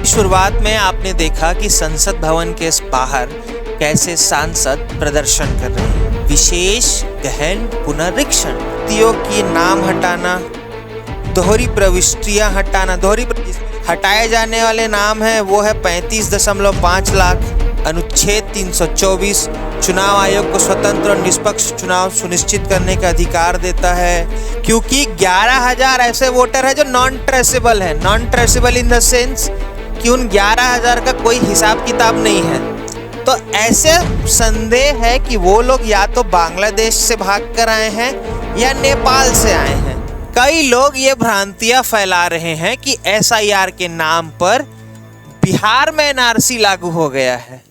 शुरुआत में आपने देखा कि संसद भवन के बाहर कैसे सांसद प्रदर्शन कर रहे हैं। विशेष गहन पुनरीक्षण, व्यक्तियों की नाम हटाना, दोहरी प्रविष्टियां हटाना। हटाए जाने वाले नाम है वो है 35.5 लाख। अनुच्छेद 324 चुनाव आयोग को स्वतंत्र और निष्पक्ष चुनाव सुनिश्चित करने का अधिकार देता है, क्योंकि 11,000 ऐसे वोटर है जो नॉन ट्रेसेबल है। Non traceable in the sense कि उन 11,000 का कोई हिसाब किताब नहीं है। तो ऐसे संदेह है कि वो लोग या तो बांग्लादेश से भाग कर आए हैं या नेपाल से आए हैं। कई लोग ये भ्रांतियां फैला रहे हैं कि SIR के नाम पर बिहार में NRC लागू हो गया है।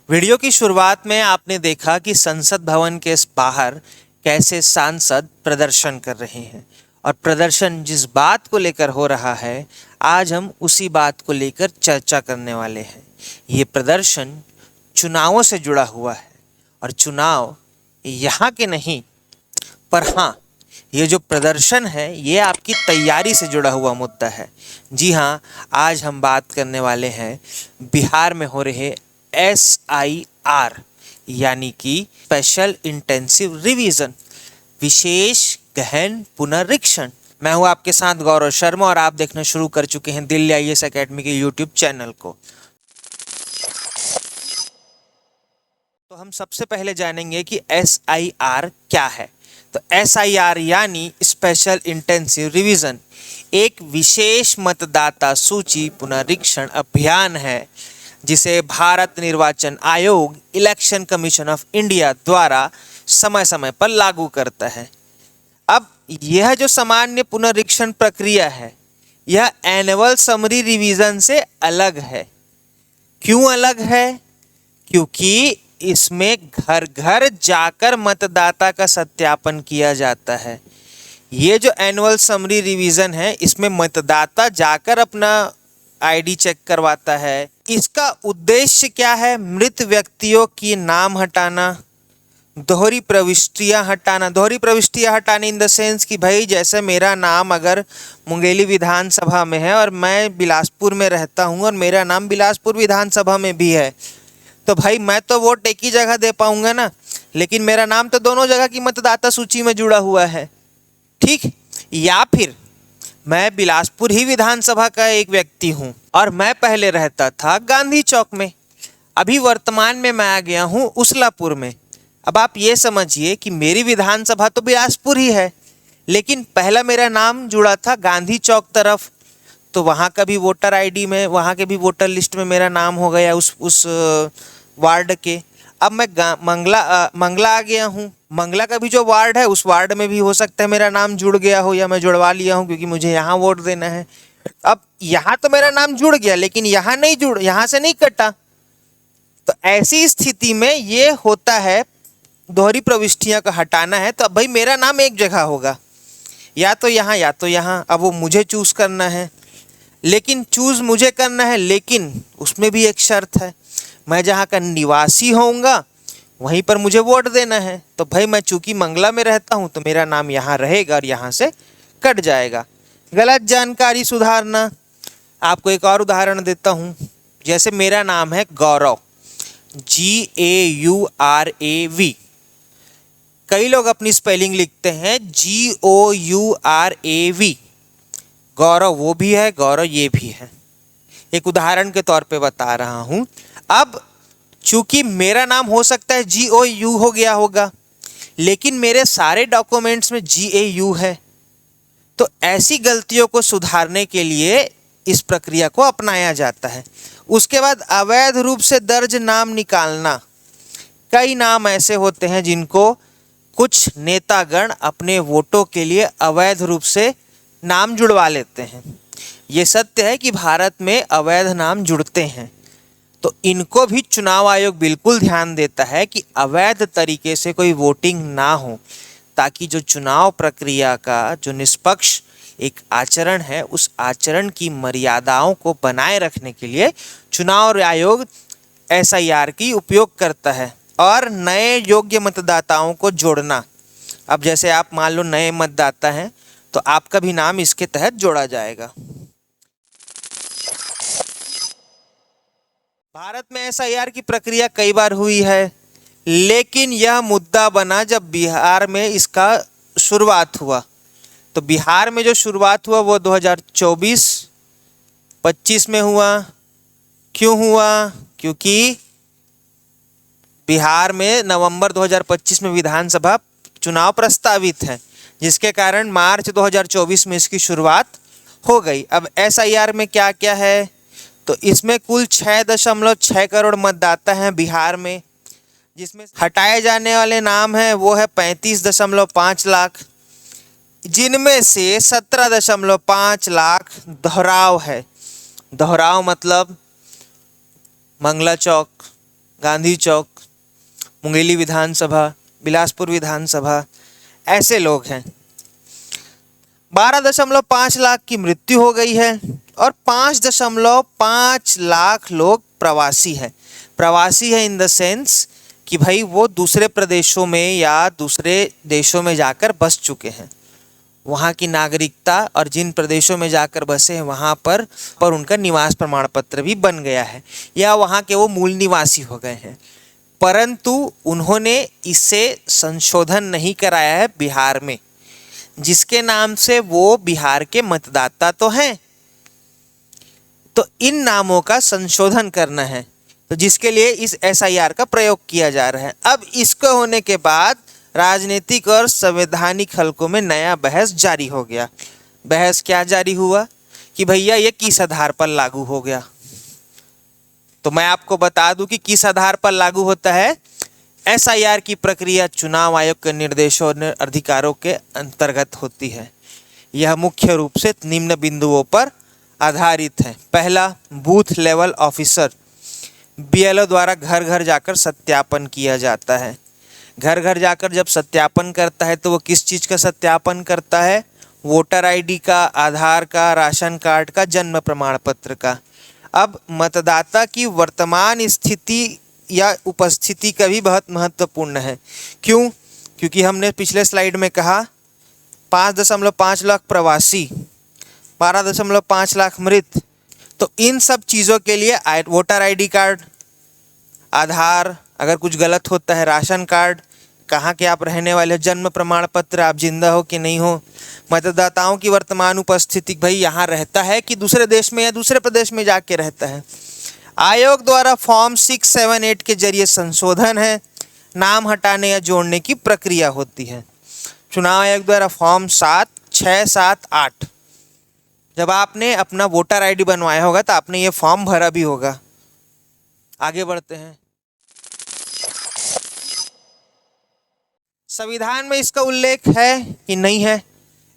वीडियो की शुरुआत में आपने देखा कि संसद भवन के बाहर कैसे सांसद प्रदर्शन कर रहे हैं, और प्रदर्शन जिस बात को लेकर हो रहा है आज हम उसी बात को लेकर चर्चा करने वाले हैं। ये प्रदर्शन चुनावों से जुड़ा हुआ है, और चुनाव यहाँ के नहीं, पर हाँ, ये जो प्रदर्शन है ये आपकी तैयारी से जुड़ा हुआ मुद्दा है। जी हाँ, आज हम बात करने वाले हैं बिहार में हो रहे SIR यानी कि स्पेशल इंटेंसिव रिवीजन, विशेष गहन पुनरीक्षण। मैं हूं आपके साथ गौरव शर्मा और आप देखना शुरू कर चुके हैं दिल्ली IAS एकेडमी के YouTube चैनल को। तो हम सबसे पहले जानेंगे कि SIR क्या है। तो SIR यानी स्पेशल इंटेंसिव रिवीजन एक विशेष मतदाता सूची पुनरीक्षण अभियान है, जिसे भारत निर्वाचन आयोग इलेक्शन कमीशन ऑफ इंडिया द्वारा समय समय पर लागू करता है। अब यह जो सामान्य पुनरीक्षण प्रक्रिया है यह एनुअल समरी रिवीजन से अलग है। क्यों अलग है? क्योंकि इसमें घर घर जाकर मतदाता का सत्यापन किया जाता है। ये जो एनुअल समरी रिवीजन है इसमें मतदाता जाकर अपना ID चेक करवाता है। इसका उद्देश्य क्या है? मृत व्यक्तियों की नाम हटाना, दोहरी प्रविष्टियां हटाना। दोहरी प्रविष्टियां हटाने इन द सेंस कि भाई जैसे मेरा नाम अगर मुंगेली विधानसभा में है और मैं बिलासपुर में रहता हूं और मेरा नाम बिलासपुर विधानसभा में भी है, तो भाई मैं तो वोट एक ही जगह दे पाऊंगा ना, लेकिन मेरा नाम तो दोनों जगह की मतदाता सूची में जुड़ा हुआ है। ठीक, या फिर मैं बिलासपुर ही विधानसभा का एक व्यक्ति हूं और मैं पहले रहता था गांधी चौक में, अभी वर्तमान में मैं आ गया हूं उसलापुर में। अब आप ये समझिए कि मेरी विधानसभा तो बिलासपुर ही है, लेकिन पहला मेरा नाम जुड़ा था गांधी चौक तरफ, तो वहाँ का भी वोटर ID में, वहाँ के भी वोटर लिस्ट में मेरा नाम हो गया उस वार्ड के। अब मैं मंगला आ गया हूँ, मंगला का भी जो वार्ड है उस वार्ड में भी हो सकता है मेरा नाम जुड़ गया हो या मैं जुड़वा लिया हूँ क्योंकि मुझे यहाँ वोट देना है। अब यहाँ तो मेरा नाम जुड़ गया लेकिन यहाँ नहीं जुड़, यहाँ से नहीं कटा। तो ऐसी स्थिति में ये होता है, दोहरी प्रविष्टियां का हटाना है तो अब भाई मेरा नाम एक जगह होगा, या तो यहाँ या तो यहाँ। अब वो मुझे चूज करना है, लेकिन चूज मुझे करना है, लेकिन उसमें भी एक शर्त है, मैं जहाँ का निवासी होऊंगा वहीं पर मुझे वोट देना है। तो भाई मैं चूंकि मंगला में रहता हूँ तो मेरा नाम यहाँ रहेगा और यहाँ से कट जाएगा। गलत जानकारी सुधारना, आपको एक और उदाहरण देता हूँ। जैसे मेरा नाम है गौरव, GAURAV, कई लोग अपनी स्पेलिंग लिखते हैं GOURAV। गौरव वो भी है, गौरव ये भी है। एक उदाहरण के तौर पे बता रहा हूं। अब चूंकि मेरा नाम हो सकता है GOU हो गया होगा, लेकिन मेरे सारे डॉक्यूमेंट्स में GAU है, तो ऐसी गलतियों को सुधारने के लिए इस प्रक्रिया को अपनाया जाता है। उसके बाद अवैध रूप से दर्ज नाम निकालना। कई नाम ऐसे होते हैं जिनको कुछ नेतागण अपने वोटों के लिए अवैध रूप से नाम जुड़वा लेते हैं। ये सत्य है कि भारत में अवैध नाम जुड़ते हैं, तो इनको भी चुनाव आयोग बिल्कुल ध्यान देता है कि अवैध तरीके से कोई वोटिंग ना हो, ताकि जो चुनाव प्रक्रिया का जो निष्पक्ष एक आचरण है उस आचरण की मर्यादाओं को बनाए रखने के लिए चुनाव आयोग SIR की उपयोग करता है। और नए योग्य मतदाताओं को जोड़ना। अब जैसे आप मान लो नए मतदाता हैं तो आपका भी नाम इसके तहत जोड़ा जाएगा। भारत में एसआईआर की प्रक्रिया कई बार हुई है, लेकिन यह मुद्दा बना जब बिहार में इसका शुरुआत हुआ। तो बिहार में जो शुरुआत हुआ वो 2024-25 में हुआ। क्यों हुआ? क्योंकि बिहार में नवंबर 2025 में विधानसभा चुनाव प्रस्तावित है, जिसके कारण मार्च 2024 में इसकी शुरुआत हो गई। अब एसआईआर में क्या क्या है? तो इसमें कुल 6.6 करोड़ मतदाता हैं बिहार में, जिसमें हटाए जाने वाले नाम हैं वो है 35.5 लाख, जिनमें से 17.5 लाख दोहराव है। दोहराव मतलब मंगला चौक, गांधी चौक, मुंगेली विधानसभा, बिलासपुर विधानसभा, ऐसे लोग हैं। 12.5 लाख की मृत्यु हो गई है और 5.5 लाख लोग प्रवासी हैं। प्रवासी है इन द सेंस कि भाई वो दूसरे प्रदेशों में या दूसरे देशों में जाकर बस चुके हैं, वहाँ की नागरिकता और जिन प्रदेशों में जाकर बसे हैं वहाँ पर उनका निवास प्रमाण पत्र भी बन गया है या वहाँ के वो मूल निवासी हो गए हैं, परंतु उन्होंने इसे संशोधन नहीं कराया है बिहार में, जिसके नाम से वो बिहार के मतदाता तो हैं। तो इन नामों का संशोधन करना है, तो जिसके लिए इस एसआईआर का प्रयोग किया जा रहा है। अब इसको होने के बाद राजनीतिक और संवैधानिक हलकों में नया बहस जारी हो गया। बहस क्या जारी हुआ कि भैया ये किस आधार पर लागू हो गया। तो मैं आपको बता दूं कि किस आधार पर लागू होता है। एसआईआर की प्रक्रिया चुनाव आयोग के निर्देशों और अधिकारों के अंतर्गत होती है। यह मुख्य रूप से निम्न बिंदुओं पर आधारित है। पहला, बूथ लेवल ऑफिसर बीएलओ द्वारा घर घर जाकर सत्यापन किया जाता है। घर घर जाकर जब सत्यापन करता है तो वो किस चीज़ का सत्यापन करता है? वोटर आईडी का, आधार का, राशन कार्ड का, जन्म प्रमाण पत्र का। अब मतदाता की वर्तमान स्थिति या उपस्थिति का भी बहुत महत्वपूर्ण है। क्यों? क्योंकि हमने पिछले स्लाइड में कहा 5.5 लाख प्रवासी, 12.5 लाख मृत। तो इन सब चीज़ों के लिए वोटर आईडी कार्ड, आधार, अगर कुछ गलत होता है राशन कार्ड, कहाँ के आप रहने वाले, जन्म प्रमाण पत्र, आप जिंदा हो कि नहीं हो, मतदाताओं की वर्तमान उपस्थिति, भाई यहाँ रहता है कि दूसरे देश में या दूसरे प्रदेश में जाके रहता है। आयोग द्वारा फॉर्म 678 के जरिए संशोधन है, नाम हटाने या जोड़ने की प्रक्रिया होती है। चुनाव आयोग द्वारा फॉर्म 7, 6, 7, 8, जब आपने अपना वोटर आईडी बनवाया होगा तो आपने ये फॉर्म भरा भी होगा। आगे बढ़ते हैं। संविधान में इसका उल्लेख है कि नहीं है?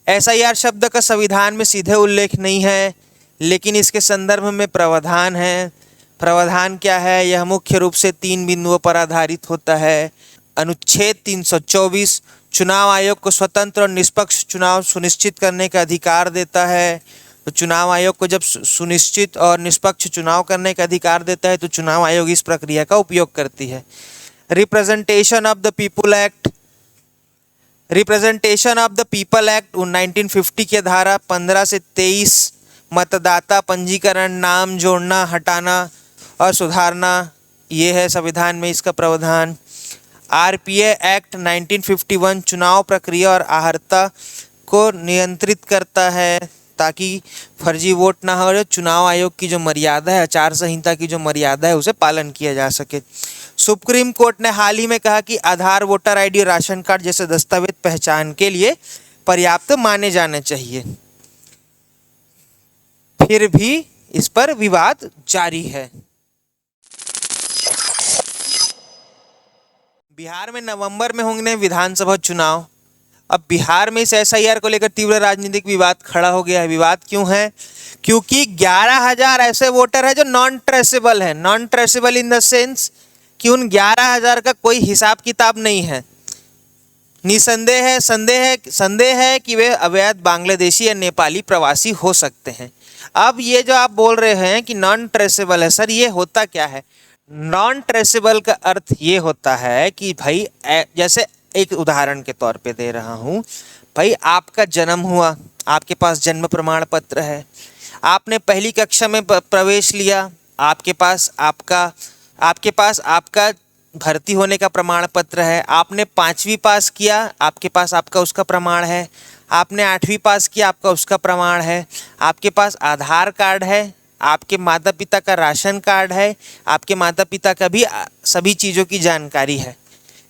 एसआईआर शब्द का संविधान में सीधे उल्लेख नहीं है, लेकिन इसके संदर्भ में प्रावधान है। प्रावधान क्या है? यह मुख्य रूप से 3 बिंदुओं पर आधारित होता है। अनुच्छेद 324 चुनाव आयोग को स्वतंत्र और निष्पक्ष चुनाव सुनिश्चित करने का अधिकार देता है। तो चुनाव आयोग को जब सुनिश्चित और निष्पक्ष चुनाव करने का अधिकार देता है तो चुनाव आयोग इस प्रक्रिया का उपयोग करती है। Representation of the people act, representation of the people act 1950 के धारा 15 से 23 मतदाता पंजीकरण, नाम जोड़ना, हटाना और सुधारना, ये है संविधान में इसका प्रावधान। आरपीए एक्ट 1951 चुनाव प्रक्रिया और आहर्ता को नियंत्रित करता है ताकि फर्जी वोट ना हो। चुनाव आयोग की जो मर्यादा है, आचार संहिता की जो मर्यादा है, उसे पालन किया जा सके। सुप्रीम कोर्ट ने हाल ही में कहा कि आधार, वोटर आईडी और राशन कार्ड जैसे दस्तावेज पहचान के लिए पर्याप्त माने जाने चाहिए। फिर भी इस पर विवाद जारी है। बिहार में नवंबर में होंगे विधानसभा चुनाव। अब बिहार में इस एसआईआर को लेकर तीव्र राजनीतिक विवाद खड़ा हो गया है। विवाद क्यों है? क्योंकि 11,000 ऐसे वोटर हैं जो नॉन ट्रेसेबल हैं। Non traceable in the sense कि उन 11,000 का कोई हिसाब किताब नहीं है। संदेह है कि वे अवैध बांग्लादेशी या नेपाली प्रवासी हो सकते हैं। अब ये जो आप बोल रहे हैं कि नॉन ट्रेसेबल है, सर ये होता क्या है? नॉन ट्रेसेबल का अर्थ ये होता है कि भाई जैसे एक उदाहरण के तौर पे दे रहा हूँ, भाई आपका जन्म हुआ, आपके पास जन्म प्रमाण पत्र है, आपने पहली कक्षा में प्रवेश लिया, आपके पास आपका भर्ती होने का प्रमाण पत्र है, आपने 5वीं पास किया, आपके पास आपका उसका प्रमाण है, आपने 8वीं पास किया, आपका उसका प्रमाण है, आपके पास आधार कार्ड है, आपके माता पिता का राशन कार्ड है, आपके माता पिता का भी सभी चीज़ों की जानकारी है।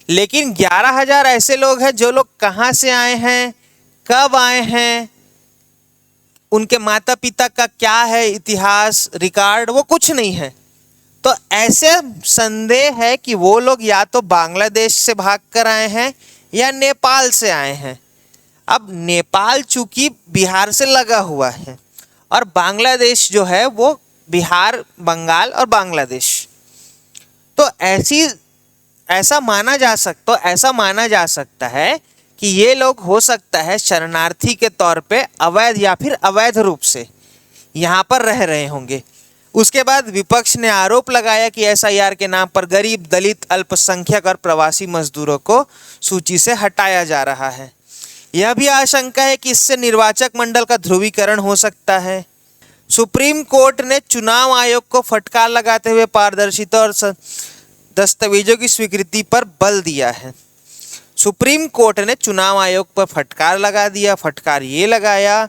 लेकिन 11,000 ऐसे लोग हैं जो लोग कहाँ से आए हैं, कब आए हैं, उनके माता पिता का क्या है इतिहास रिकॉर्ड, वो कुछ नहीं है। तो ऐसे संदेह है कि वो लोग या तो बांग्लादेश से भाग कर आए हैं या नेपाल से आए हैं। अब नेपाल चूंकि बिहार से लगा हुआ है और बांग्लादेश जो है वो बिहार, बंगाल और बांग्लादेश, तो ऐसा माना जा सकता है कि ये लोग हो सकता है शरणार्थी के तौर पे अवैध या फिर अवैध रूप से यहाँ पर रह रहे होंगे। उसके बाद विपक्ष ने आरोप लगाया कि एसआईआर के नाम पर गरीब, दलित, अल्पसंख्यक और प्रवासी मजदूरों को सूची से हटाया जा रहा है। यह भी आशंका है कि इससे निर्वाचक मंडल का ध्रुवीकरण हो सकता है। सुप्रीम कोर्ट ने चुनाव आयोग को फटकार लगाते हुए पारदर्शिता और दस्तावेजों की स्वीकृति पर बल दिया है। सुप्रीम कोर्ट ने चुनाव आयोग पर फटकार लगा दिया। फटकार ये लगाया,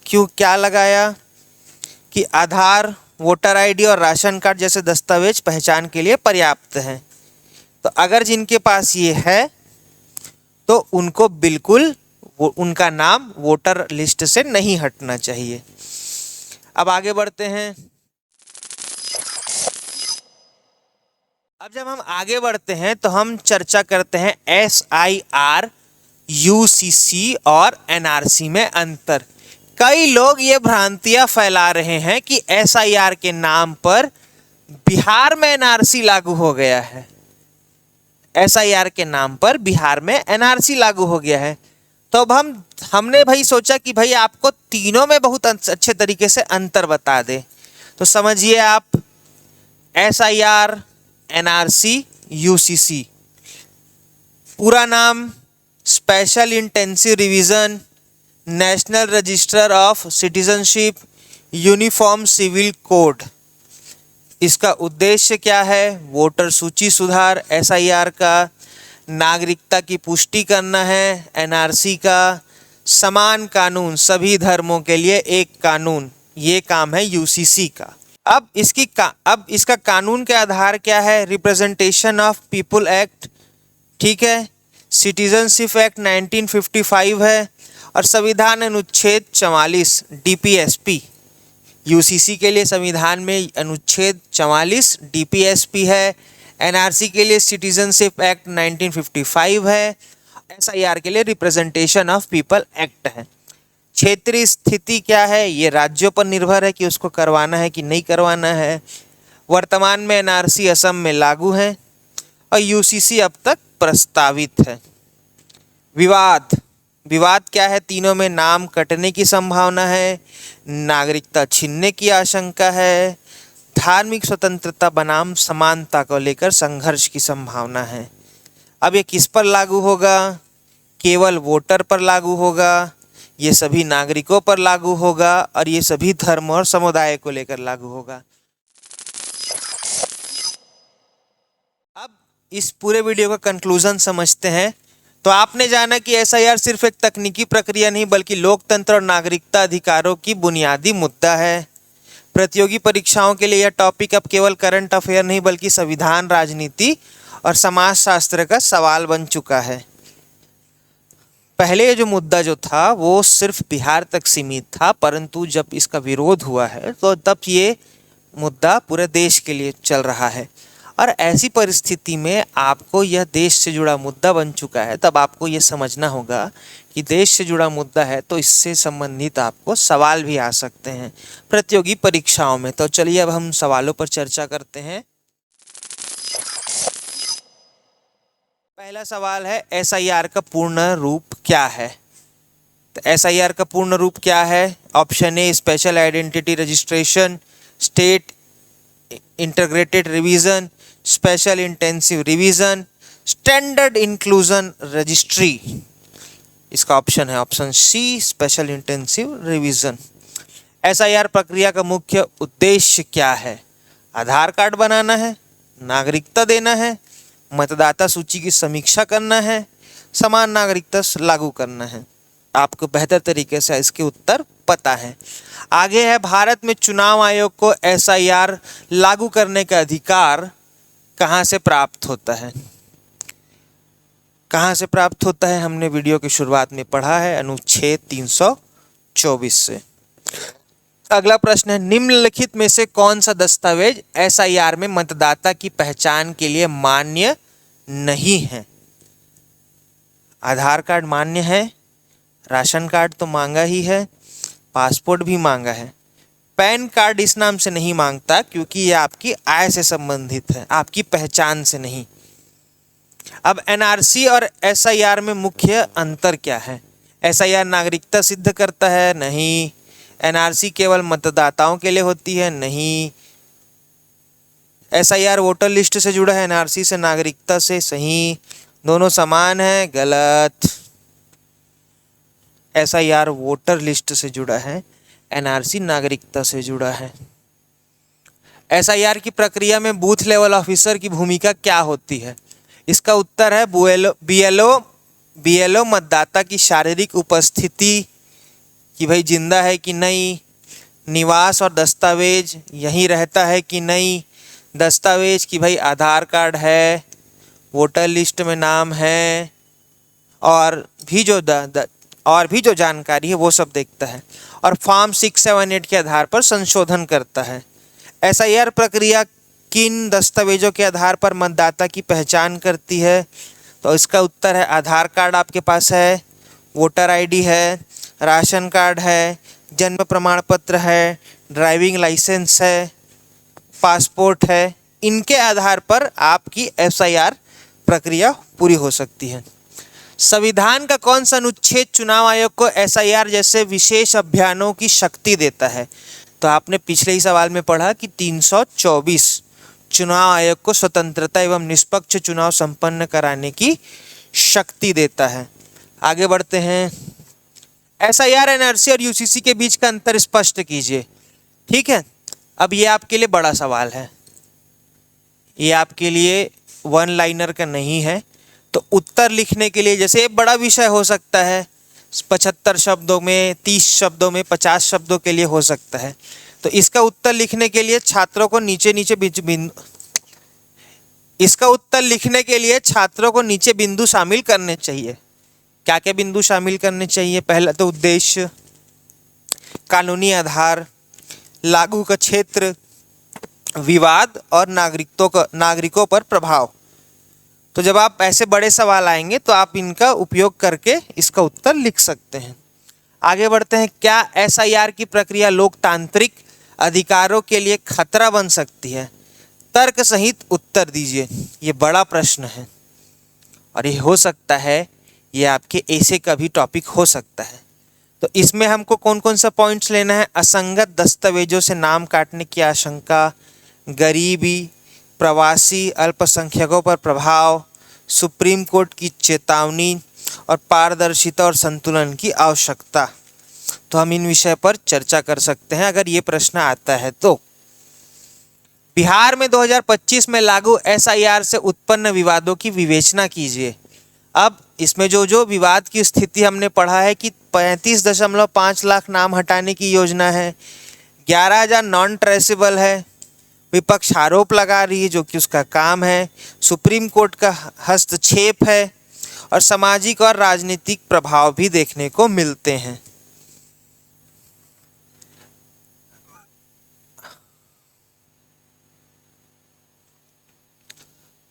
क्या लगाया कि आधार, वोटर आईडी और राशन कार्ड जैसे दस्तावेज पहचान के लिए पर्याप्त हैं। तो अगर जिनके पास ये है तो उनको बिल्कुल उनका नाम वोटर लिस्ट से नहीं हटना चाहिए। अब आगे बढ़ते हैं। अब जब हम आगे बढ़ते हैं तो हम चर्चा करते हैं एसआईआर, यूसीसी और एनआरसी में अंतर। कई लोग ये भ्रांतियां फैला रहे हैं कि एसआईआर के नाम पर बिहार में एनआरसी लागू हो गया है। एसआईआर के नाम पर बिहार में एनआरसी लागू हो गया है। तो अब हमने भाई सोचा कि भाई आपको तीनों में बहुत अच्छे तरीके से अंतर बता दे। तो समझिए आप, एसआईआर, एनआरसी, यूसीसी, पूरा नाम special intensive revision national register of citizenship uniform civil code. इसका उद्देश्य क्या है? वोटर सूची सुधार। एसआईआर का नागरिकता की पुष्टि करना है। एनआरसी का समान कानून, सभी धर्मों के लिए एक कानून, ये काम है यूसीसी का। अब इसका कानून के आधार क्या है? रिप्रेजेंटेशन ऑफ पीपुल एक्ट, ठीक है, सिटीजनशिप एक्ट 1955 है और संविधान अनुच्छेद 44 डीपीएसपी। यूसीसी के लिए संविधान में अनुच्छेद 44 डीपीएसपी है। एनआरसी के लिए सिटीजनशिप एक्ट 1955 है। एसआईआर के लिए रिप्रेजेंटेशन ऑफ पीपल एक्ट है। क्षेत्रीय स्थिति क्या है? ये राज्यों पर निर्भर है कि उसको करवाना है कि नहीं करवाना है। वर्तमान में एनआरसी असम में लागू है और यूसीसी अब तक प्रस्तावित है। विवाद क्या है? तीनों में नाम कटने की संभावना है, नागरिकता छीनने की आशंका है, धार्मिक स्वतंत्रता बनाम समानता को लेकर संघर्ष की संभावना है। अब ये किस पर लागू होगा? केवल वोटर पर लागू होगा, ये सभी नागरिकों पर लागू होगा और ये सभी धर्म और समुदाय को लेकर लागू होगा। अब इस पूरे वीडियो का कंक्लूजन समझते हैं। तो आपने जाना कि एसआईआर सिर्फ एक तकनीकी प्रक्रिया नहीं बल्कि लोकतंत्र और नागरिकता अधिकारों की बुनियादी मुद्दा है। प्रतियोगी परीक्षाओं के लिए यह टॉपिक अब केवल करंट अफेयर नहीं बल्कि संविधान, राजनीति और समाजशास्त्र का सवाल बन चुका है। पहले ये जो मुद्दा जो था वो सिर्फ बिहार तक सीमित था, परंतु जब इसका विरोध हुआ है तो तब ये मुद्दा पूरे देश के लिए चल रहा है। और ऐसी परिस्थिति में आपको यह देश से जुड़ा मुद्दा बन चुका है, तब आपको ये समझना होगा कि देश से जुड़ा मुद्दा है तो इससे संबंधित आपको सवाल भी आ सकते हैं प्रतियोगी परीक्षाओं में। तो चलिए अब हम सवालों पर चर्चा करते हैं। पहला सवाल है, एसआईआर का पूर्ण रूप क्या है? तो एसआईआर का पूर्ण रूप क्या है? Option A special identity registration, state integrated revision, special intensive revision, standard inclusion registry. इसका ऑप्शन है option C, special intensive revision. SIR प्रक्रिया का मुख्य उद्देश्य क्या है? आधार कार्ड बनाना है, नागरिकता देना है, मतदाता सूची की समीक्षा करना है, समान नागरिकता लागू करना है। आपको बेहतर तरीके से इसके उत्तर पता है। आगे है, भारत में चुनाव आयोग को एसआईआर लागू करने का अधिकार कहाँ से प्राप्त होता है? कहाँ से प्राप्त होता है हमने वीडियो की शुरुआत में पढ़ा है, अनुच्छेद 324 से। अगला प्रश्न है, निम्नलिखित में से कौन सा दस्तावेज एसआईआर में मतदाता की पहचान के लिए मान्य नहीं है? आधार कार्ड मान्य है, राशन कार्ड तो मांगा ही है, पासपोर्ट भी मांगा है, पैन कार्ड इस नाम से नहीं मांगता क्योंकि ये आपकी आय से संबंधित है, आपकी पहचान से नहीं। अब एनआरसी और एसआईआर में मुख्य अंतर क्या है? एसआईआर नागरिकता सिद्ध करता है, नहीं। एनआरसी केवल मतदाताओं के लिए होती है, नहीं। एसआईआर वोटर लिस्ट से जुड़ा है, एनआरसी से नागरिकता से, सही। दोनों समान है, गलत। एसआईआर वोटर लिस्ट से जुड़ा है, एनआरसी नागरिकता से जुड़ा है। एसआईआर की प्रक्रिया में बूथ लेवल ऑफिसर की भूमिका क्या होती है? इसका उत्तर है बीएलओ मतदाता की शारीरिक उपस्थिति कि भाई जिंदा है कि नहीं, निवास और दस्तावेज यहीं रहता है कि नहीं, दस्तावेज कि भाई आधार कार्ड है, वोटर लिस्ट में नाम है, और भी जो जानकारी है वो सब देखता है, और फॉर्म 678 के आधार पर संशोधन करता है। एसआईआर प्रक्रिया किन दस्तावेजों के आधार पर मतदाता की पहचान करती है? तो इसका उत्तर है, आधार कार्ड आपके पास है, वोटर आईडी है, राशन कार्ड है, जन्म प्रमाण पत्र है, ड्राइविंग लाइसेंस है, पासपोर्ट है। इनके आधार पर आपकी एसआईआर प्रक्रिया पूरी हो सकती है। संविधान का कौन सा अनुच्छेद चुनाव आयोग को एसआईआर जैसे विशेष अभियानों की शक्ति देता है? तो आपने पिछले ही सवाल में पढ़ा कि 324 चुनाव आयोग को स्वतंत्रता एवं निष्पक्ष चुनाव संपन्न कराने की शक्ति देता है। आगे बढ़ते हैं, एसआईआर, एनआरसी और यूसीसी के बीच का अंतर स्पष्ट कीजिए। ठीक है, अब ये आपके लिए बड़ा सवाल है, ये आपके लिए वन लाइनर का नहीं है। तो उत्तर लिखने के लिए, जैसे एक बड़ा विषय हो सकता है 75 शब्दों में, 30 शब्दों में, 50 शब्दों के लिए हो सकता है। तो इसका उत्तर लिखने के लिए छात्रों को नीचे बिंदु शामिल करने चाहिए। क्या क्या बिंदु शामिल करने चाहिए? पहला तो उद्देश्य, कानूनी आधार, लागू का क्षेत्र, विवाद और नागरिकों पर प्रभाव। तो जब आप ऐसे बड़े सवाल आएंगे तो आप इनका उपयोग करके इसका उत्तर लिख सकते हैं। आगे बढ़ते हैं, क्या एसआईआर की प्रक्रिया लोकतांत्रिक अधिकारों के लिए खतरा बन सकती है? तर्क सहित उत्तर दीजिए। ये बड़ा प्रश्न है और ये हो सकता है ये आपके ऐसे का भी टॉपिक हो सकता है। तो इसमें हमको कौन कौन सा पॉइंट्स लेना है? असंगत दस्तावेजों से नाम काटने की आशंका, गरीबी, प्रवासी अल्पसंख्यकों पर प्रभाव, सुप्रीम कोर्ट की चेतावनी और पारदर्शिता और संतुलन की आवश्यकता। तो हम इन विषय पर चर्चा कर सकते हैं अगर ये प्रश्न आता है तो। बिहार में 2025 में लागू एसआईआर से उत्पन्न विवादों की विवेचना कीजिए। अब इसमें जो विवाद की स्थिति हमने पढ़ा है कि 35.5 लाख नाम हटाने की योजना है, 11,000 नॉन ट्रेसेबल है, विपक्ष आरोप लगा रही है जो कि उसका काम है, सुप्रीम कोर्ट का हस्तक्षेप है और सामाजिक और राजनीतिक प्रभाव भी देखने को मिलते हैं।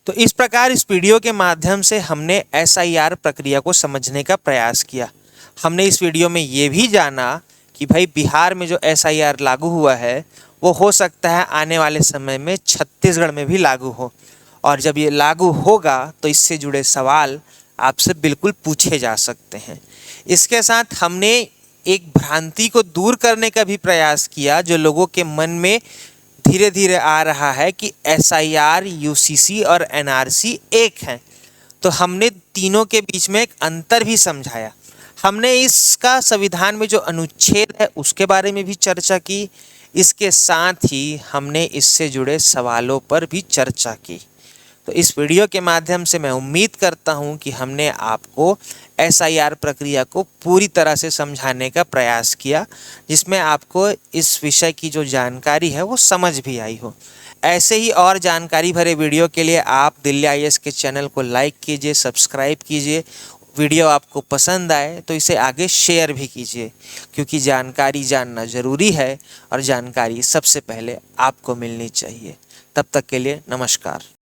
तो इस प्रकार इस वीडियो के माध्यम से हमने एसआईआर प्रक्रिया को समझने का प्रयास किया। हमने इस वीडियो में ये भी जाना कि भाई बिहार में जो एसआईआर लागू हुआ है वो हो सकता है आने वाले समय में छत्तीसगढ़ में भी लागू हो, और जब ये लागू होगा तो इससे जुड़े सवाल आपसे बिल्कुल पूछे जा सकते हैं। इसके साथ हमने एक भ्रांति को दूर करने का भी प्रयास किया जो लोगों के मन में धीरे धीरे आ रहा है कि SIR, UCC और NRC एक हैं। तो हमने तीनों के बीच में एक अंतर भी समझाया। हमने इसका संविधान में जो अनुच्छेद है उसके बारे में भी चर्चा की। इसके साथ ही हमने इससे जुड़े सवालों पर भी चर्चा की। तो इस वीडियो के माध्यम से मैं उम्मीद करता हूं कि हमने आपको SIR प्रक्रिया को पूरी तरह से समझाने का प्रयास किया, जिसमें आपको इस विषय की जो जानकारी है वो समझ भी आई हो। ऐसे ही और जानकारी भरे वीडियो के लिए आप दिल्ली IAS के चैनल को लाइक कीजिए, सब्सक्राइब कीजिए। वीडियो आपको पसंद आए तो इसे आगे शेयर भी कीजिए, क्योंकि जानकारी जानना ज़रूरी है और जानकारी सबसे पहले आपको मिलनी चाहिए। तब तक के लिए नमस्कार।